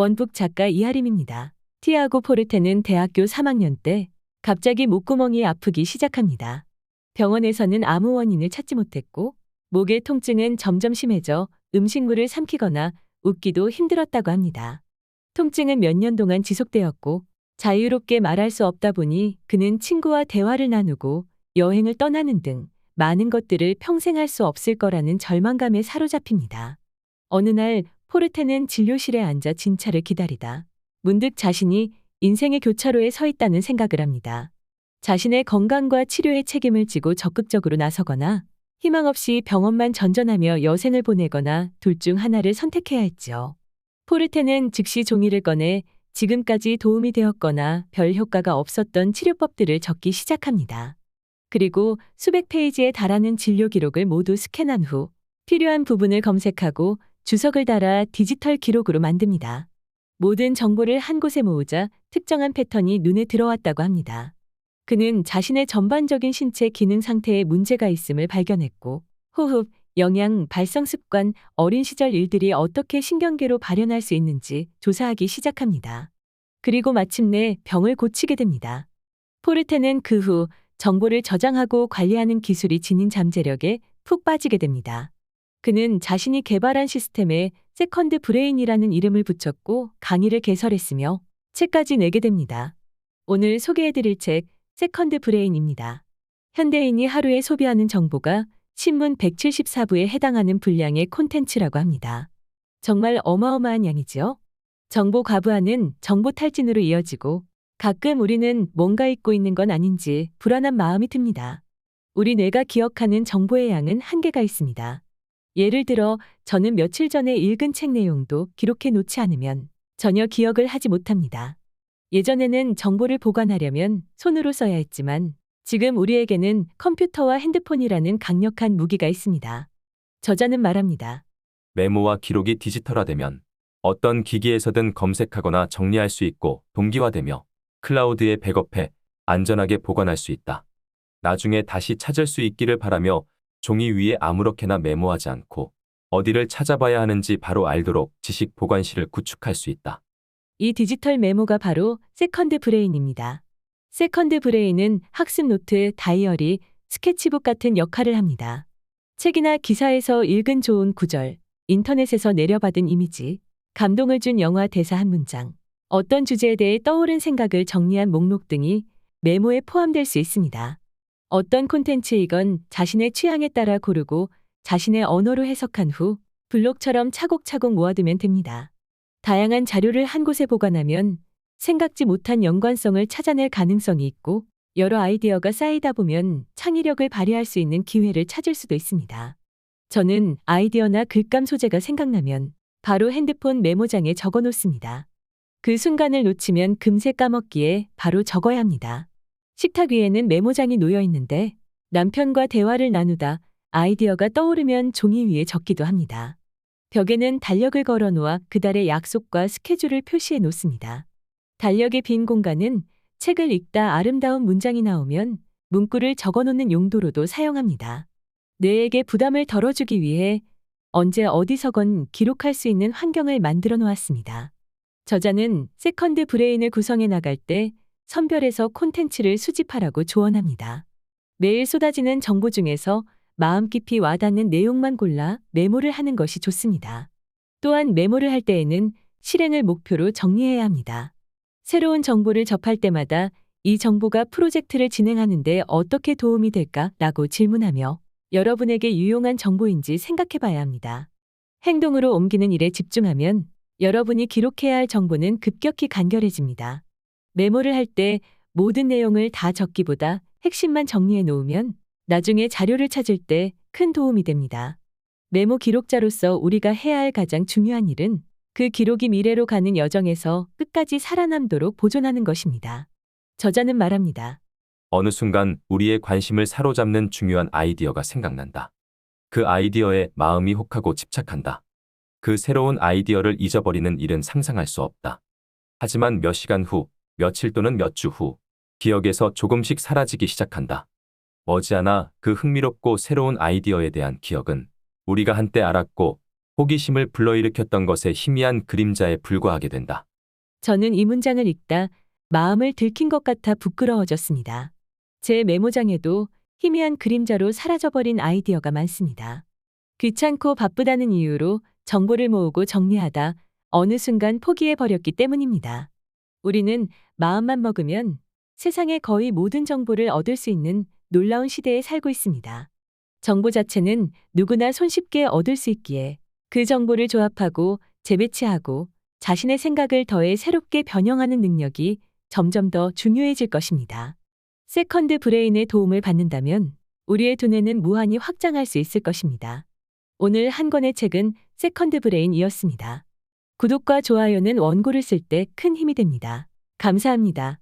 원북 작가 이하림입니다. 티아고 포르테는 대학교 3학년 때 갑자기 목구멍이 아프기 시작합니다. 병원에서는 아무 원인을 찾지 못했고 목의 통증은 점점 심해져 음식물을 삼키거나 웃기도 힘들었다고 합니다. 통증은 몇 년 동안 지속되었고 자유롭게 말할 수 없다 보니 그는 친구와 대화를 나누고 여행을 떠나는 등 많은 것들을 평생 할 수 없을 거라는 절망감에 사로잡힙니다. 어느 날 포르테는 진료실에 앉아 진찰을 기다리다 문득 자신이 인생의 교차로에 서 있다는 생각을 합니다. 자신의 건강과 치료에 책임을 지고 적극적으로 나서거나 희망 없이 병원만 전전하며 여생을 보내거나 둘 중 하나를 선택해야 했지요. 포르테는 즉시 종이를 꺼내 지금까지 도움이 되었거나 별 효과가 없었던 치료법들을 적기 시작합니다. 그리고 수백 페이지에 달하는 진료 기록을 모두 스캔한 후 필요한 부분을 검색하고 주석을 달아 디지털 기록으로 만듭니다. 모든 정보를 한 곳에 모으자 특정한 패턴이 눈에 들어왔다고 합니다. 그는 자신의 전반적인 신체 기능 상태에 문제가 있음을 발견했고 호흡, 영양, 발성 습관, 어린 시절 일들이 어떻게 신경계로 발현할 수 있는지 조사하기 시작합니다. 그리고 마침내 병을 고치게 됩니다. 포르테는 그 후 정보를 저장하고 관리하는 기술이 지닌 잠재력에 푹 빠지게 됩니다. 그는 자신이 개발한 시스템에 세컨드 브레인이라는 이름을 붙였고 강의를 개설했으며 책까지 내게 됩니다. 오늘 소개해드릴 책 세컨드 브레인입니다. 현대인이 하루에 소비하는 정보가 신문 174부에 해당하는 분량의 콘텐츠라고 합니다. 정말 어마어마한 양이지요? 정보 과부하는 정보 탈진으로 이어지고 가끔 우리는 뭔가 잊고 있는 건 아닌지 불안한 마음이 듭니다. 우리 뇌가 기억하는 정보의 양은 한계가 있습니다. 예를 들어 저는 며칠 전에 읽은 책 내용도 기록해 놓지 않으면 전혀 기억을 하지 못합니다. 예전에는 정보를 보관하려면 손으로 써야 했지만 지금 우리에게는 컴퓨터와 핸드폰이라는 강력한 무기가 있습니다. 저자는 말합니다. 메모와 기록이 디지털화되면 어떤 기기에서든 검색하거나 정리할 수 있고 동기화되며 클라우드에 백업해 안전하게 보관할 수 있다. 나중에 다시 찾을 수 있기를 바라며 종이 위에 아무렇게나 메모하지 않고 어디를 찾아봐야 하는지 바로 알도록 지식 보관실을 구축할 수 있다. 이 디지털 메모가 바로 세컨드 브레인입니다. 세컨드 브레인은 학습 노트, 다이어리, 스케치북 같은 역할을 합니다. 책이나 기사에서 읽은 좋은 구절, 인터넷에서 내려받은 이미지, 감동을 준 영화 대사 한 문장, 어떤 주제에 대해 떠오른 생각을 정리한 목록 등이 메모에 포함될 수 있습니다. 어떤 콘텐츠이건 자신의 취향에 따라 고르고 자신의 언어로 해석한 후 블록처럼 차곡차곡 모아두면 됩니다. 다양한 자료를 한 곳에 보관하면 생각지 못한 연관성을 찾아낼 가능성이 있고 여러 아이디어가 쌓이다 보면 창의력을 발휘할 수 있는 기회를 찾을 수도 있습니다. 저는 아이디어나 글감 소재가 생각나면 바로 핸드폰 메모장에 적어 놓습니다. 그 순간을 놓치면 금세 까먹기에 바로 적어야 합니다. 식탁 위에는 메모장이 놓여 있는데 남편과 대화를 나누다 아이디어가 떠오르면 종이 위에 적기도 합니다. 벽에는 달력을 걸어 놓아 그달의 약속과 스케줄을 표시해 놓습니다. 달력의 빈 공간은 책을 읽다 아름다운 문장이 나오면 문구를 적어 놓는 용도로도 사용합니다. 뇌에게 부담을 덜어주기 위해 언제 어디서건 기록할 수 있는 환경을 만들어 놓았습니다. 저자는 세컨드 브레인을 구성해 나갈 때 선별해서 콘텐츠를 수집하라고 조언합니다. 매일 쏟아지는 정보 중에서 마음 깊이 와닿는 내용만 골라 메모를 하는 것이 좋습니다. 또한 메모를 할 때에는 실행을 목표로 정리해야 합니다. 새로운 정보를 접할 때마다 이 정보가 프로젝트를 진행하는 데 어떻게 도움이 될까라고 질문하며 여러분에게 유용한 정보인지 생각해 봐야 합니다. 행동으로 옮기는 일에 집중하면 여러분이 기록해야 할 정보는 급격히 간결해집니다. 메모를 할 때 모든 내용을 다 적기보다 핵심만 정리해 놓으면 나중에 자료를 찾을 때 큰 도움이 됩니다. 메모 기록자로서 우리가 해야 할 가장 중요한 일은 그 기록이 미래로 가는 여정에서 끝까지 살아남도록 보존하는 것입니다. 저자는 말합니다. 어느 순간 우리의 관심을 사로잡는 중요한 아이디어가 생각난다. 그 아이디어에 마음이 혹하고 집착한다. 그 새로운 아이디어를 잊어버리는 일은 상상할 수 없다. 하지만 몇 시간 후, 며칠 또는 몇 주 후, 기억에서 조금씩 사라지기 시작한다. 머지않아 그 흥미롭고 새로운 아이디어에 대한 기억은 우리가 한때 알았고 호기심을 불러일으켰던 것의 희미한 그림자에 불과하게 된다. 저는 이 문장을 읽다 마음을 들킨 것 같아 부끄러워졌습니다. 제 메모장에도 희미한 그림자로 사라져버린 아이디어가 많습니다. 귀찮고 바쁘다는 이유로 정보를 모으고 정리하다 어느 순간 포기해버렸기 때문입니다. 우리는 마음만 먹으면 세상의 거의 모든 정보를 얻을 수 있는 놀라운 시대에 살고 있습니다. 정보 자체는 누구나 손쉽게 얻을 수 있기에 그 정보를 조합하고 재배치하고 자신의 생각을 더해 새롭게 변형하는 능력이 점점 더 중요해질 것입니다. 세컨드 브레인의 도움을 받는다면 우리의 두뇌는 무한히 확장할 수 있을 것입니다. 오늘 한 권의 책은 세컨드 브레인이었습니다. 구독과 좋아요는 원고를 쓸 때 큰 힘이 됩니다. 감사합니다.